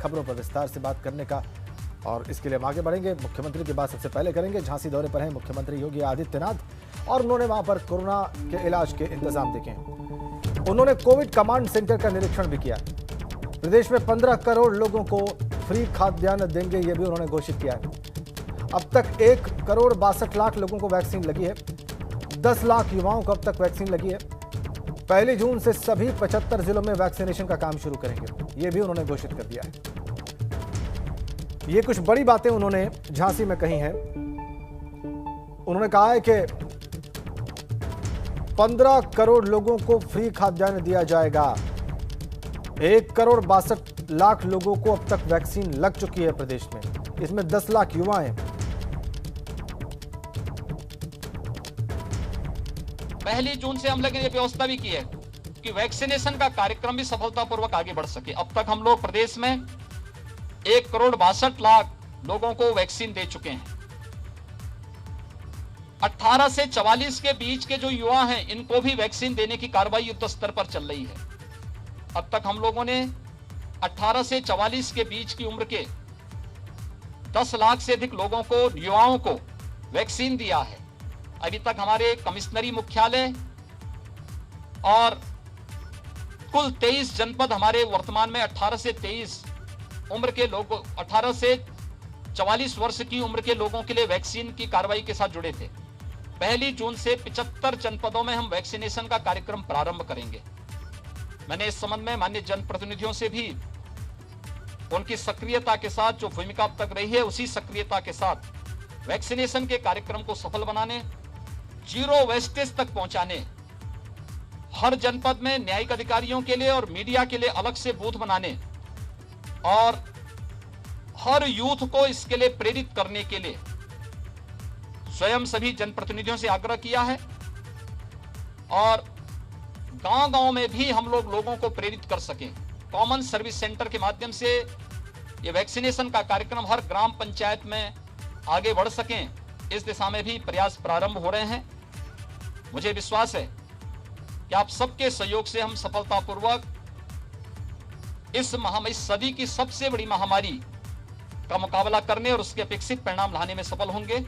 खबरों पर विस्तार से बात करने का, और इसके लिए हम आगे बढ़ेंगे। मुख्यमंत्री की बात सबसे पहले करेंगे। झांसी दौरे पर हैं मुख्यमंत्री योगी आदित्यनाथ और उन्होंने वहां पर कोरोना के इलाज के इंतजाम देखे हैं। उन्होंने कोविड कमांड सेंटर का निरीक्षण भी किया। प्रदेश में 15 करोड़ लोगों को फ्री खाद्यान्न देंगे, ये भी उन्होंने घोषित किया है। अब तक 1,62,00,000 लोगों को वैक्सीन लगी है। 10 लाख युवाओं को अब तक वैक्सीन लगी है। 1 जून से सभी 75 जिलों में वैक्सीनेशन का काम शुरू करेंगे, ये भी उन्होंने घोषित कर दिया है। ये कुछ बड़ी बातें उन्होंने झांसी में कही हैं। उन्होंने कहा है कि 15 करोड़ लोगों को फ्री खाद्यान्न दिया जाएगा। 1,62,00,000 लोगों को अब तक वैक्सीन लग चुकी है प्रदेश में, इसमें 10 लाख युवा हैं। 1 जून से हम लोगों ने ये व्यवस्था भी की है कि वैक्सीनेशन का कार्यक्रम भी सफलतापूर्वक आगे बढ़ सके। अब तक हम लोग प्रदेश में 1,62,00,000 लोगों को वैक्सीन दे चुके हैं। 18 से 44 के बीच के जो युवा हैं, इनको भी वैक्सीन देने की कार्रवाई युद्ध स्तर पर चल रही है। अब तक हम लोगों ने 18 से 44 के बीच की उम्र के 10 लाख से अधिक लोगों को, युवाओं को वैक्सीन दिया है। अभी तक हमारे कमिश्नरी मुख्यालय और कुल 23 जनपद हमारे वर्तमान में 18 से 23 उम्र के लोगों, 18 से 44 वर्ष की उम्र के लोगों के लिए वैक्सीन की कार्रवाई के साथ जुड़े थे। 1 जून से 75 जनपदों में हम वैक्सीनेशन का कार्यक्रम प्रारंभ करेंगे। मैंने इस संबंध में माननीय जनप्रतिनिधियों से भी उनकी सक्रियता के साथ, जो भूमिका अब तक रही है उसी सक्रियता के साथ वैक्सीनेशन के कार्यक्रम को सफल बनाने, जीरो वेस्टेज तक पहुंचाने, हर जनपद में न्यायिक अधिकारियों के लिए और मीडिया के लिए अलग से बूथ बनाने और हर यूथ को इसके लिए प्रेरित करने के लिए स्वयं सभी जनप्रतिनिधियों से आग्रह किया है। और गांव-गांव में भी हम लोग लोगों को प्रेरित कर सकें। कॉमन सर्विस सेंटर के माध्यम से ये वैक्सीनेशन का कार्यक्रम हर ग्राम पंचायत में आगे बढ़ सकें, इस दिशा में भी प्रयास प्रारंभ हो रहे हैं। मुझे विश्वास है कि आप सबके सहयोग से हम सफलतापूर्वक इस सदी की सबसे बड़ी महामारी का मुकाबला करने और उसके अपेक्षित परिणाम लाने में सफल होंगे।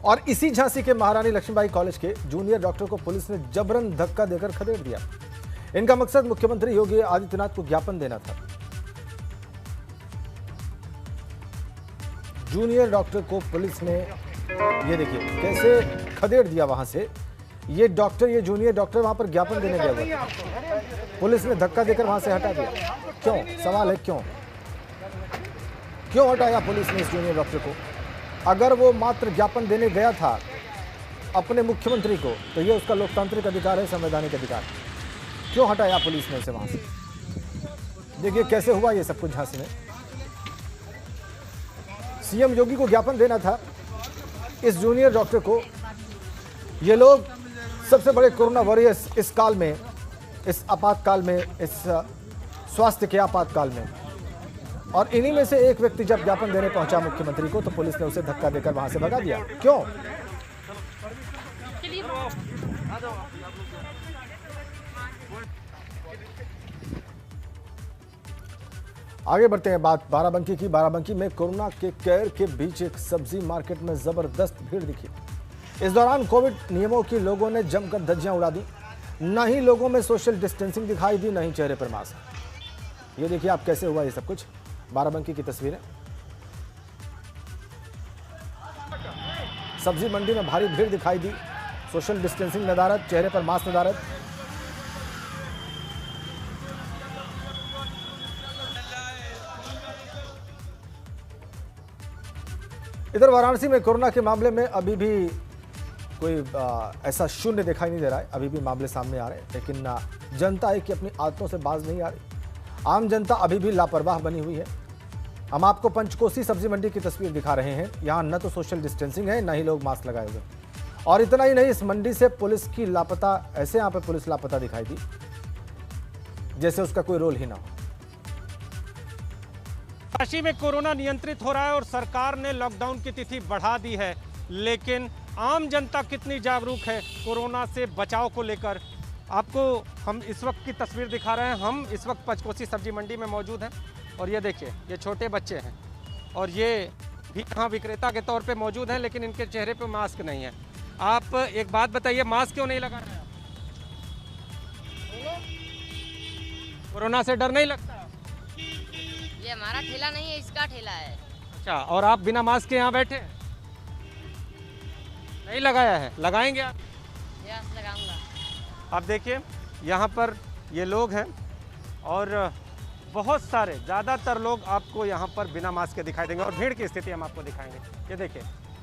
और इसी झांसी के महारानी लक्ष्मीबाई कॉलेज के जूनियर डॉक्टर को पुलिस ने जबरन धक्का देकर खदेड़ दिया। इनका मकसद मुख्यमंत्री योगी आदित्यनाथ को ज्ञापन देना था। जूनियर डॉक्टर को पुलिस ने, ये देखिए कैसे खदेड़ दिया वहां से। ये जूनियर डॉक्टर वहां पर ज्ञापन देने गया हुआ था, पुलिस ने धक्का देकर वहां से हटा दिया। क्यों? सवाल है क्यों हटाया पुलिस ने इस जूनियर डॉक्टर को? अगर वो मात्र ज्ञापन देने गया था अपने मुख्यमंत्री को, तो ये उसका लोकतांत्रिक अधिकार है, संवैधानिक अधिकार। क्यों हटाया पुलिस ने उसे वहां से? देखिए कैसे हुआ ये सब कुछ झांसी में। सीएम योगी को ज्ञापन देना था इस जूनियर डॉक्टर को। ये लोग सबसे बड़े कोरोना वॉरियर्स इस काल में, इस आपातकाल में, इस स्वास्थ्य के आपातकाल में, और इन्हीं में से एक व्यक्ति जब ज्ञापन देने पहुंचा मुख्यमंत्री को, तो पुलिस ने उसे धक्का देकर वहां से भगा दिया। क्यों? आगे बढ़ते हैं बात बाराबंकी की। बाराबंकी में कोरोना के कहर के बीच एक सब्जी मार्केट में जबरदस्त भीड़ दिखी। इस दौरान कोविड नियमों की लोगों ने जमकर धज्जियां उड़ा दी। न ही लोगों में सोशल डिस्टेंसिंग दिखाई दी, न ही चेहरे पर मास्क। ये देखिए आप कैसे हुआ ये सब कुछ, बाराबंकी की तस्वीरें। सब्जी मंडी में भारी भीड़ दिखाई दी, सोशल डिस्टेंसिंग नदारद, चेहरे पर मास्क नदारद। इधर वाराणसी में कोरोना के मामले में अभी भी कोई ऐसा शून्य दिखाई नहीं दे रहा है। अभी भी मामले सामने आ रहे हैं, लेकिन जनता है कि अपनी आदतों से बाज नहीं आ रही। आम जनता अभी भी लापरवाह बनी हुई है। हम आपको पंचकोसी सब्जी मंडी की तस्वीर दिखा रहे हैं। यहाँ न तो सोशल डिस्टेंसिंग है, न ही लोग मास्क लगाए हुए। और इतना ही नहीं, इस मंडी से पुलिस की लापता, ऐसे यहाँ पे पुलिस लापता दिखाई दी जैसे उसका कोई रोल ही ना हो। काशी में कोरोना नियंत्रित हो रहा है और सरकार ने लॉकडाउन की तिथि बढ़ा दी है, लेकिन आम जनता कितनी जागरूक है कोरोना से बचाव को लेकर, आपको हम इस वक्त की तस्वीर दिखा रहे हैं। हम इस वक्त पंचकोसी सब्जी मंडी में मौजूद हैं और ये देखिए, ये छोटे बच्चे हैं और ये भी यहाँ विक्रेता के तौर पे मौजूद हैं, लेकिन इनके चेहरे पे मास्क नहीं है। आप एक बात बताइए, मास्क क्यों नहीं लगा रहे हैं? कोरोना से डर नहीं लगता? ये हमारा ठेला नहीं है, इसका ठेला है। अच्छा, और आप बिना मास्क के यहाँ बैठे? नहीं लगाया है, लगाएंगे आप? यस, लगाऊंगा। आप देखिए, यहाँ पर ये लोग हैं और बहुत सारे, ज़्यादातर लोग आपको यहाँ पर बिना मास्क के दिखाई देंगे और भीड़ की स्थिति हम आपको दिखाएंगे। ये देखिए,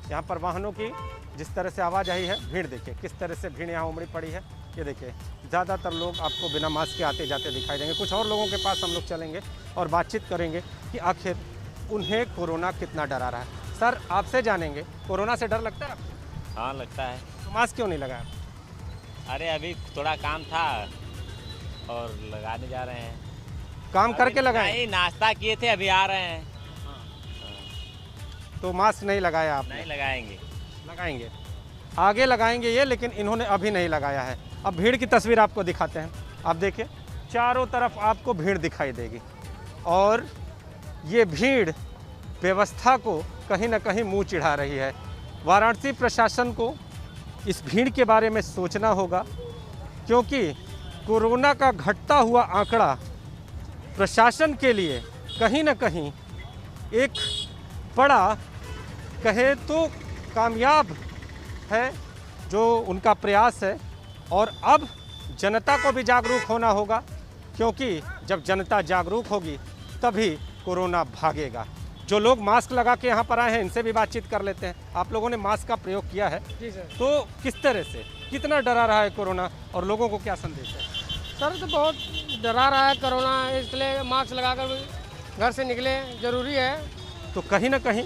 यहाँ पर वाहनों की जिस तरह से आवाज़ आई है, भीड़ देखिए किस तरह से भीड़ यहाँ उमड़ी पड़ी है। ये देखिए, ज़्यादातर लोग आपको बिना मास्क के आते जाते दिखाई देंगे। कुछ और लोगों के पास हम लोग चलेंगे और बातचीत करेंगे कि आखिर उन्हें कोरोना कितना डरा रहा है। सर, आपसे जानेंगे, कोरोना से डर लगता है आपको? हाँ, लगता है। तो मास्क क्यों नहीं लगाया? अरे अभी थोड़ा काम था और लगाने जा रहे हैं। काम करके लगाए? नहीं, नाश्ता किए थे, अभी आ रहे हैं। तो मास्क नहीं लगाया आपने? नहीं लगाएंगे। लगाएंगे, आगे लगाएंगे ये, लेकिन इन्होंने अभी नहीं लगाया है। अब भीड़ की तस्वीर आपको दिखाते हैं। आप देखिए, चारों तरफ आपको भीड़ दिखाई देगी और ये भीड़ व्यवस्था को कहीं ना कहीं मुंह चिढ़ा रही है। वाराणसी प्रशासन को इस भीड़ के बारे में सोचना होगा, क्योंकि कोरोना का घटता हुआ आंकड़ा प्रशासन के लिए कहीं ना कहीं एक बड़ा, कहे तो कामयाब है जो उनका प्रयास है। और अब जनता को भी जागरूक होना होगा, क्योंकि जब जनता जागरूक होगी तभी कोरोना भागेगा। जो लोग मास्क लगा के यहाँ पर आए हैं, इनसे भी बातचीत कर लेते हैं। आप लोगों ने मास्क का प्रयोग किया है? जी सर। तो किस तरह से, कितना डरा रहा है कोरोना और लोगों को क्या संदेश है? सर, तो बहुत डरा रहा है कोरोना, इसलिए मास्क लगाकर घर से निकले जरूरी है। तो कहीं ना कहीं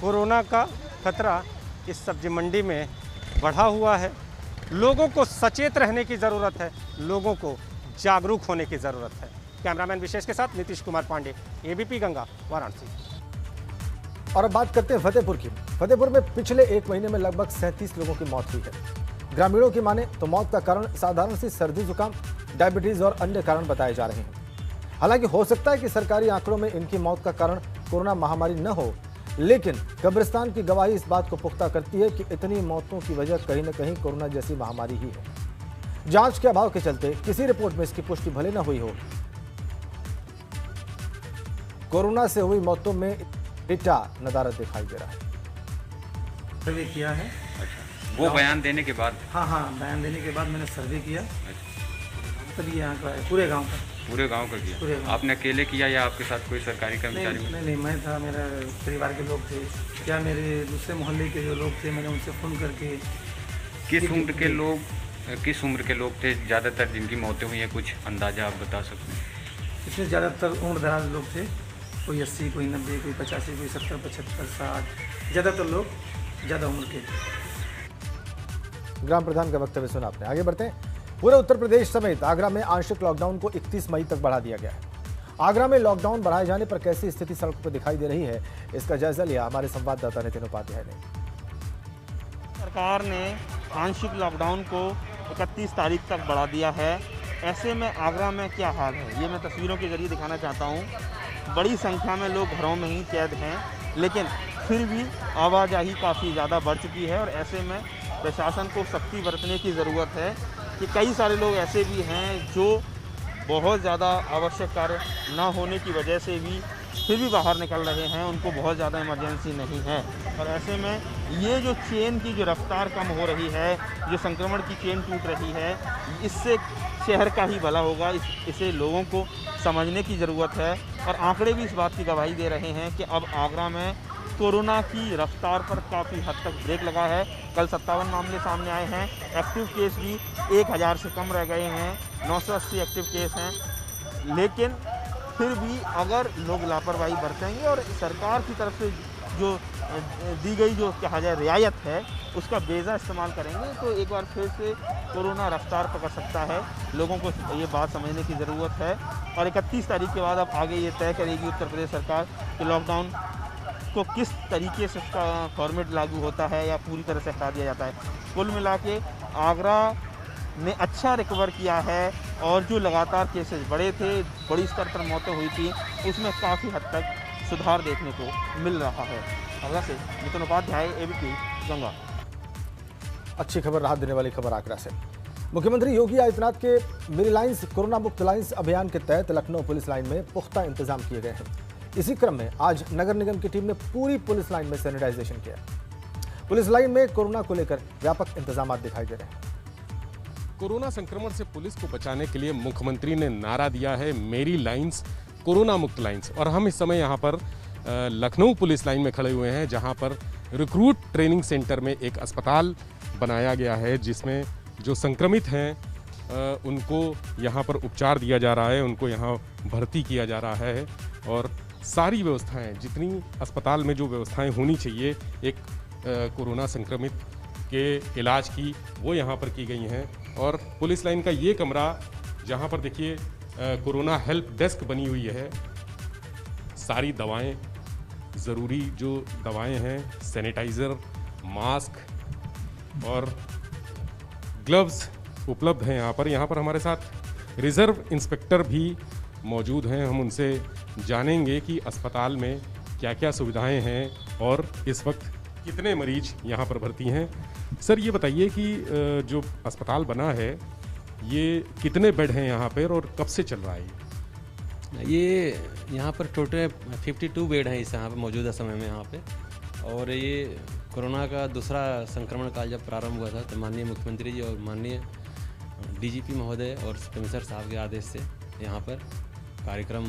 कोरोना का खतरा इस सब्जी मंडी में बढ़ा हुआ है। लोगों को सचेत रहने की ज़रूरत है, लोगों को जागरूक होने की ज़रूरत है। कैमरामैन विशेष के साथ नीतीश कुमार पांडे, एबीपी गंगा, वाराणसी। और अब बात करते हैं फतेहपुर की। फतेहपुर में पिछले एक महीने में लगभग 37 लोगों की मौत हुई है। ग्रामीणों की माने तो मौत का कारण साधारण सी सर्दी जुकाम, डायबिटीज और अन्य कारण बताए जा रहे हैं। हालांकि हो सकता है कि सरकारी आंकड़ों में इनकी मौत का कारण कोरोना महामारी न हो, लेकिन कब्रिस्तान की गवाही इस बात को पुख्ता करती है कि इतनी मौतों की वजह कहीं न कहीं कोरोना जैसी महामारी ही है। जांच के अभाव के चलते किसी रिपोर्ट में इसकी पुष्टि भले न हुई हो। कोरोना से हुई मौतों में इटा नदारत दिखाई दे रहा है। सर्वे किया है। अच्छा, वो बयान देने के बाद? हाँ, बयान देने के बाद मैंने सर्वे किया। तभी यहाँ का है, पूरे गांव का। पूरे गांव का किया? आपने अकेले किया या आपके साथ कोई सरकारी कर्मचारी? नहीं, मैं था, मेरा परिवार के लोग थे या मेरे दूसरे मोहल्ले के जो लोग थे, मैंने उनसे फ़ोन करके। किस उम्र के लोग थे ज़्यादातर जिनकी मौतें हुई हैं? कुछ अंदाजा आप बता सकते हैं? इसमें ज़्यादातर उम्र दराज लोग थे, कोई 80, कोई 90, कोई 85, कोई 70, 75, 60, ज़्यादातर लोग ज़्यादा उम्र के। ग्राम प्रधान का वक्तव्य सुना आपने। आगे बढ़ते हैं। पूरे उत्तर प्रदेश समेत आगरा में आंशिक लॉकडाउन को 31 मई तक बढ़ा दिया गया है। आगरा में लॉकडाउन बढ़ाए जाने पर कैसी स्थिति सड़कों पर दिखाई दे रही है, इसका जायजा लिया हमारे संवाददाता नितिन उपाध्याय ने। सरकार ने आंशिक लॉकडाउन को 31 तारीख तक बढ़ा दिया है। ऐसे में आगरा में क्या हाल है, ये मैं तस्वीरों के जरिए दिखाना चाहता हूँ। बड़ी संख्या में लोग घरों में ही कैद हैं, लेकिन फिर भी आवाजाही काफ़ी ज़्यादा बढ़ चुकी है और ऐसे में प्रशासन को सख्ती बरतने की ज़रूरत है कि कई सारे लोग ऐसे भी हैं जो बहुत ज़्यादा आवश्यक कार्य ना होने की वजह से भी फिर भी बाहर निकल रहे हैं, उनको बहुत ज़्यादा इमरजेंसी नहीं है। और ऐसे में ये जो चेन की जो रफ्तार कम हो रही है, जो संक्रमण की चेन टूट रही है, इससे शहर का ही भला होगा। इसे लोगों को समझने की ज़रूरत है और आंकड़े भी इस बात की गवाही दे रहे हैं कि अब आगरा में कोरोना की रफ्तार पर काफ़ी हद तक ब्रेक लगा है। कल 57 मामले सामने आए हैं। एक्टिव केस भी 1000 से कम रह गए हैं, 980 एक्टिव केस हैं। लेकिन फिर भी अगर लोग लापरवाही बरतेंगे और सरकार की तरफ से जो दी गई जो कहा जाए रियायत है, उसका बेजा इस्तेमाल करेंगे तो एक बार फिर से कोरोना रफ्तार पकड़ सकता है। लोगों को ये बात समझने की ज़रूरत है और 31 तारीख के बाद अब आगे ये तय करेगी उत्तर प्रदेश सरकार कि लॉकडाउन को किस तरीके से उसका फॉर्मेट लागू होता है या पूरी तरह से हटा दिया जाता है। कुल मिला के आगरा ने अच्छा रिकवर किया है और जो लगातार केसेस बढ़े थे, बड़ी स्तर पर मौतें हुई थी, उसमें काफ़ी हद तक सुधार देखने को मिल रहा है। आगरा से नितिन उपाध्याय, एबीपी गंगा। अच्छी खबर, राहत देने वाली खबर आगरा से। मुख्यमंत्री योगी आदित्यनाथ के मेरी लाइन्स कोरोना मुक्त लाइन्स अभियान के तहत लखनऊ पुलिस लाइन में पुख्ता इंतजाम किए गए हैं। इसी क्रम में आज नगर निगम की टीम ने पूरी पुलिस लाइन में सैनिटाइजेशन किया। पुलिस लाइन में कोरोना को लेकर व्यापक इंतजाम दिखाई दे रहे हैं। कोरोना संक्रमण से पुलिस को बचाने के लिए मुख्यमंत्री ने नारा दिया है, मेरी लाइन्स कोरोना मुक्त लाइन्स। और हम इस समय यहाँ पर लखनऊ पुलिस लाइन में खड़े हुए हैं, जहाँ पर रिक्रूट ट्रेनिंग सेंटर में एक अस्पताल बनाया गया है, जिसमें जो संक्रमित हैं उनको यहाँ पर उपचार दिया जा रहा है, उनको यहाँ भर्ती किया जा रहा है और सारी व्यवस्थाएं, जितनी अस्पताल में जो व्यवस्थाएं होनी चाहिए एक कोरोना संक्रमित के इलाज की, वो यहाँ पर की गई हैं। और पुलिस लाइन का ये कमरा, जहाँ पर देखिए कोरोना हेल्प डेस्क बनी हुई है, सारी दवाएं, ज़रूरी जो दवाएं हैं, सैनिटाइज़र, मास्क और ग्लव्स उपलब्ध हैं यहाँ पर। यहाँ पर हमारे साथ रिजर्व इंस्पेक्टर भी मौजूद हैं, हम उनसे जानेंगे कि अस्पताल में क्या क्या सुविधाएं हैं और इस वक्त कितने मरीज यहाँ पर भर्ती हैं। सर ये बताइए कि जो अस्पताल बना है ये कितने बेड हैं यहाँ पर और कब से चल रहा है? ये यहाँ पर टोटल 52 बेड हैं इस यहाँ पर मौजूदा समय में यहाँ पे। और ये कोरोना का दूसरा संक्रमण काल जब प्रारंभ हुआ था तो माननीय मुख्यमंत्री जी और माननीय डीजीपी महोदय और कमिश्नर साहब के आदेश से यहाँ पर कार्यक्रम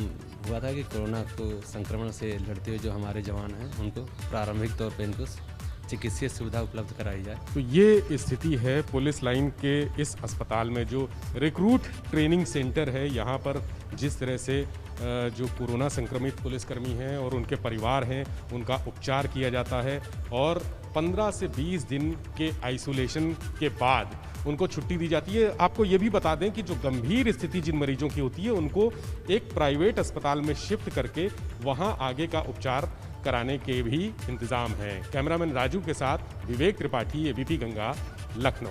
हुआ था कि कोरोना को संक्रमण से लड़ते हुए जो हमारे जवान हैं उनको प्रारंभिक तौर पर इनको चिकित्सीय सुविधा उपलब्ध कराई जाए। तो ये स्थिति है पुलिस लाइन के इस अस्पताल में, जो रिक्रूट ट्रेनिंग सेंटर है। यहाँ पर जिस तरह से जो कोरोना संक्रमित पुलिसकर्मी हैं और उनके परिवार हैं उनका उपचार किया जाता है और 15 से 20 दिन के आइसोलेशन के बाद उनको छुट्टी दी जाती है। आपको ये भी बता दें कि जो गंभीर स्थिति जिन मरीजों की होती है उनको एक प्राइवेट अस्पताल में शिफ्ट करके वहाँ आगे का उपचार कराने के भी इंतजाम हैं। कैमरामैन राजू के साथ विवेक त्रिपाठी, एबीपी गंगा, लखनऊ।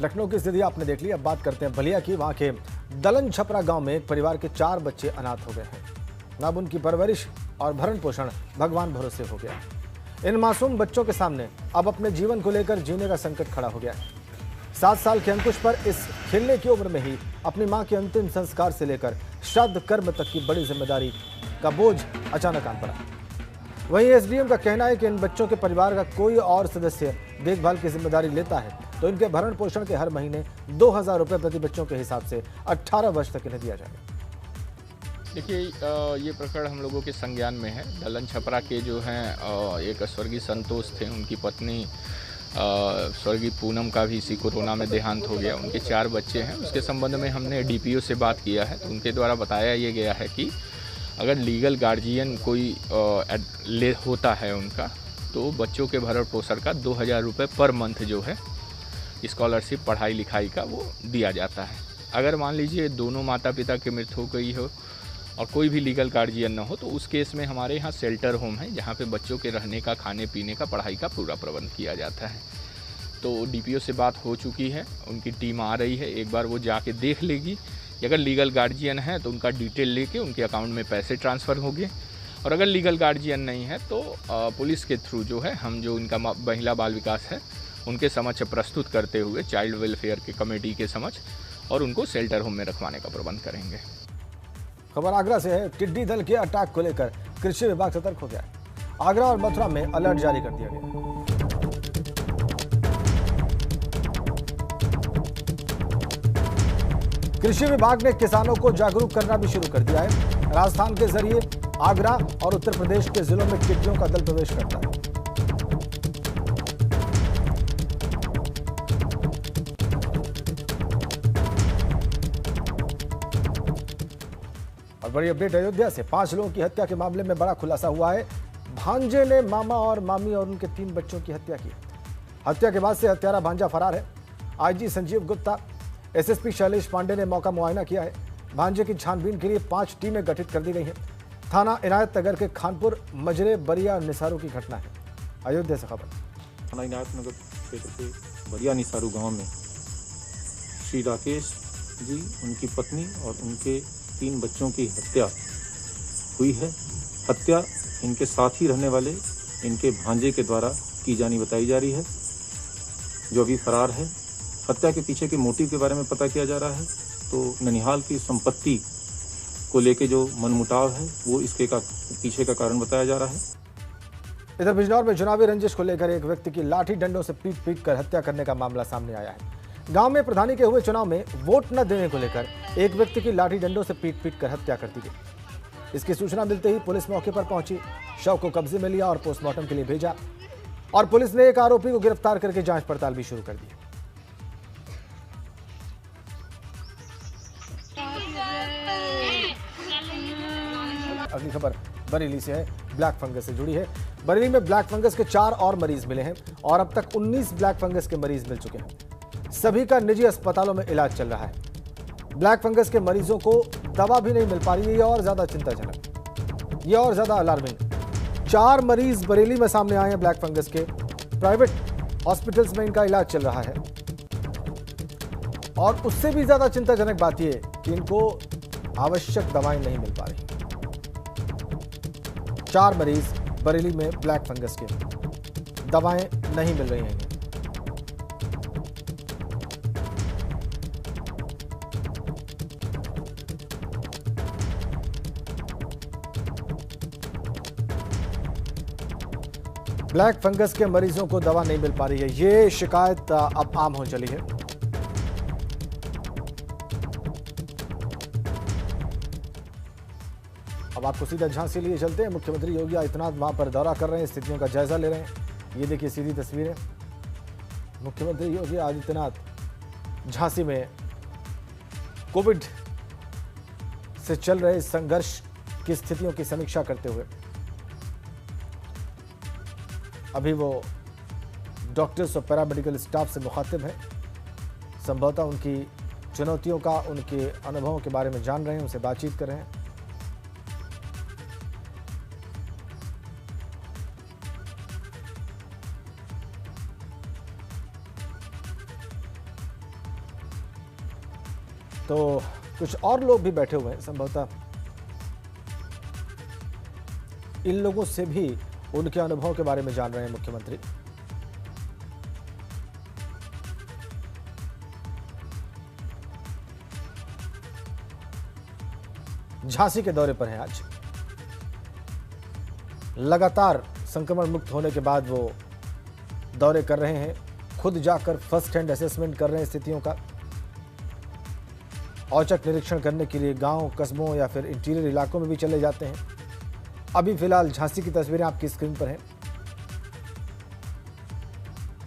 लखनऊ की स्थिति आपने देख ली। अब बात करते हैं बलिया की। वहां के दलन छपरा गांव में एक परिवार के 4 बच्चे अनाथ हो गए हैं। अब उनकी परवरिश और भरण पोषण भगवान भरोसे हो गया। इन मासूम बच्चों के सामने अब अपने जीवन को लेकर जीने का संकट खड़ा हो गया है। 7 साल के अंकुश पर इस खेलने की उम्र में ही अपनी मां के अंतिम संस्कार से लेकर श्राद्ध कर्म तक की बड़ी जिम्मेदारी का बोझ अचानक आन पड़ा। वहीं एसडीएम का कहना है कि इन बच्चों के परिवार का कोई और सदस्य देखभाल की जिम्मेदारी लेता है तो इनके भरण पोषण के हर महीने 2000 रुपये प्रति बच्चों के हिसाब से 18 वर्ष तक इन्हें दिया जाएगा। देखिए, ये प्रकरण हम लोगों के संज्ञान में है। दलन छपरा के जो हैं एक स्वर्गीय संतोष थे, उनकी पत्नी स्वर्गीय पूनम का भी इसी कोरोना में देहांत हो गया। उनके 4 बच्चे हैं। उसके संबंध में हमने डीपीओ से बात किया है तो उनके द्वारा बताया ये गया है कि अगर लीगल गार्जियन कोई होता है उनका, तो बच्चों के भरण पोषण का 2000 रुपये पर मंथ जो है स्कॉलरशिप पढ़ाई लिखाई का वो दिया जाता है। अगर मान लीजिए दोनों माता पिता की मृत्यु हो गई हो और कोई भी लीगल गार्जियन ना हो तो उस केस में हमारे यहाँ शेल्टर होम है, जहाँ पे बच्चों के रहने का, खाने पीने का, पढ़ाई का पूरा प्रबंध किया जाता है। तो डीपीओ से बात हो चुकी है, उनकी टीम आ रही है, एक बार वो जाके देख लेगी। अगर लीगल गार्जियन है तो उनका डिटेल लेके उनके अकाउंट में पैसे ट्रांसफ़र होंगे और अगर लीगल गार्जियन नहीं है तो पुलिस के थ्रू जो है हम जो इनका महिला बाल विकास है उनके समक्ष प्रस्तुत करते हुए चाइल्ड वेलफेयर के कमेटी के समक्ष और उनको शेल्टर होम में रखवाने का प्रबंध करेंगे। खबर आगरा से है। टिड्डी दल के अटैक को लेकर कृषि विभाग सतर्क हो गया है। आगरा और मथुरा में अलर्ट जारी कर दिया गया। कृषि विभाग ने किसानों को जागरूक करना भी शुरू कर दिया है। राजस्थान के जरिए आगरा और उत्तर प्रदेश के जिलों में टिड्डियों का दल प्रवेश करता है। और बड़ी अपडेट अयोध्या से। 5 लोगों की हत्या के मामले में बड़ा खुलासा हुआ है। भांजे ने मामा और मामी और उनके 3 बच्चों की हत्या की। हत्या के बाद से हत्यारा भांजा फरार है। आईजी संजीव गुप्ता, एसएसपी शैलेश पांडे ने मौका मुआयना किया है। भांजे की छानबीन के लिए 5 टीमें गठित कर दी गई हैं। थाना इनायत नगर के खानपुर मजरे बरिया निसारू की घटना है। अयोध्या से खबर। थाना इनायत नगर क्षेत्र के बरिया निसारू गांव में श्री राकेश जी, उनकी पत्नी और उनके 3 बच्चों की हत्या हुई है। हत्या इनके साथ ही रहने वाले इनके भांजे के द्वारा की जानी बताई जा रही है, जो अभी फरार है। हत्या के पीछे के मोटिव के बारे में पता किया जा रहा है। तो ननिहाल की संपत्ति को लेके जो मनमुटाव है वो इसके पीछे का कारण बताया जा रहा है। इधर बिजनौर में चुनावी रंजिश को लेकर एक व्यक्ति की लाठी डंडों से पीट कर हत्या करने का मामला सामने आया है। गांव में प्रधानी के हुए चुनाव में वोट न देने को लेकर एक व्यक्ति की लाठी डंडों से पीट कर हत्या कर दी गई। इसकी सूचना मिलते ही पुलिस मौके पर पहुंची, शव को कब्जे में लिया और पोस्टमार्टम के लिए भेजा और पुलिस ने एक आरोपी को गिरफ्तार करके जांच पड़ताल भी शुरू कर दी। अगली खबर बरेली से है, ब्लैक फंगस से जुड़ी है। बरेली में ब्लैक फंगस के 4 और मरीज मिले हैं और अब तक 19 ब्लैक फंगस के मरीज मिल चुके हैं। सभी का निजी अस्पतालों में इलाज चल रहा है। ब्लैक फंगस के मरीजों को दवा भी नहीं मिल पा रही है, ये और ज्यादा चिंताजनक, ये और ज्यादा अलार्मिंग। 4 मरीज बरेली में सामने आए हैं ब्लैक फंगस के। प्राइवेट हॉस्पिटल्स में इनका इलाज चल रहा है और उससे भी ज्यादा चिंताजनक बात यह कि इनको आवश्यक दवाएं नहीं मिल पा रही। 4 मरीज बरेली में ब्लैक फंगस के, दवाएं नहीं मिल रही हैं। ब्लैक फंगस के मरीजों को दवा नहीं मिल पा रही है, ये शिकायत अब आम हो चली है। अब आपको सीधा झांसी लिए चलते हैं। मुख्यमंत्री योगी आदित्यनाथ वहां पर दौरा कर रहे हैं, स्थितियों का जायजा ले रहे हैं। ये देखिए सीधी तस्वीरें, मुख्यमंत्री योगी आदित्यनाथ झांसी में कोविड से चल रहे संघर्ष की स्थितियों की समीक्षा करते हुए। अभी वो डॉक्टर्स और पैरामेडिकल स्टाफ से मुखातिब हैं, संभवतः उनकी चुनौतियों का, उनके अनुभवों के बारे में जान रहे हैं, उनसे बातचीत कर रहे हैं। तो कुछ और लोग भी बैठे हुए हैं, संभवतः इन लोगों से भी उनके अनुभव के बारे में जान रहे हैं मुख्यमंत्री। झांसी के दौरे पर हैं आज। लगातार संक्रमण मुक्त होने के बाद वो दौरे कर रहे हैं, खुद जाकर फर्स्ट हैंड असेसमेंट कर रहे हैं स्थितियों का। औचक निरीक्षण करने के लिए गांव, कस्बों या फिर इंटीरियर इलाकों में भी चले जाते हैं। अभी फिलहाल झांसी की तस्वीरें आपकी स्क्रीन पर हैं।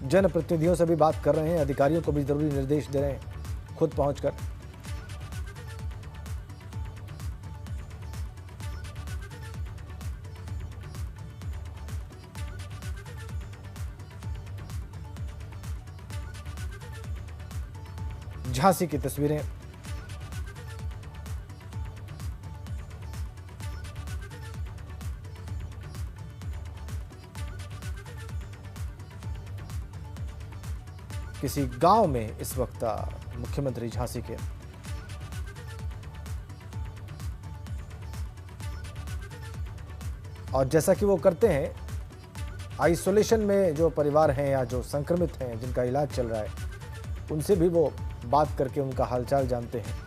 जनप्रतिनिधियों से भी बात कर रहे हैं, अधिकारियों को भी जरूरी निर्देश दे रहे हैं खुद पहुंचकर। झांसी की तस्वीरें, किसी गांव में इस वक्त मुख्यमंत्री झांसी के। और जैसा कि वो करते हैं, आइसोलेशन में जो परिवार हैं या जो संक्रमित हैं जिनका इलाज चल रहा है, उनसे भी वो बात करके उनका हालचाल जानते हैं।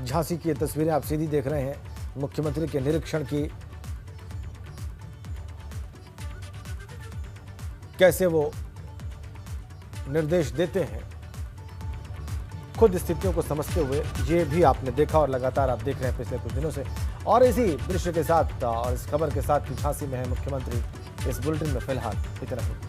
झांसी की ये तस्वीरें आप सीधी देख रहे हैं मुख्यमंत्री के निरीक्षण की, कैसे वो निर्देश देते हैं खुद स्थितियों को समझते हुए। ये भी आपने देखा और लगातार आप देख रहे हैं पिछले कुछ दिनों से। और इसी दृश्य के साथ और इस खबर के साथ कि झांसी में है मुख्यमंत्री, इस बुलेटिन में फिलहाल इतना ही।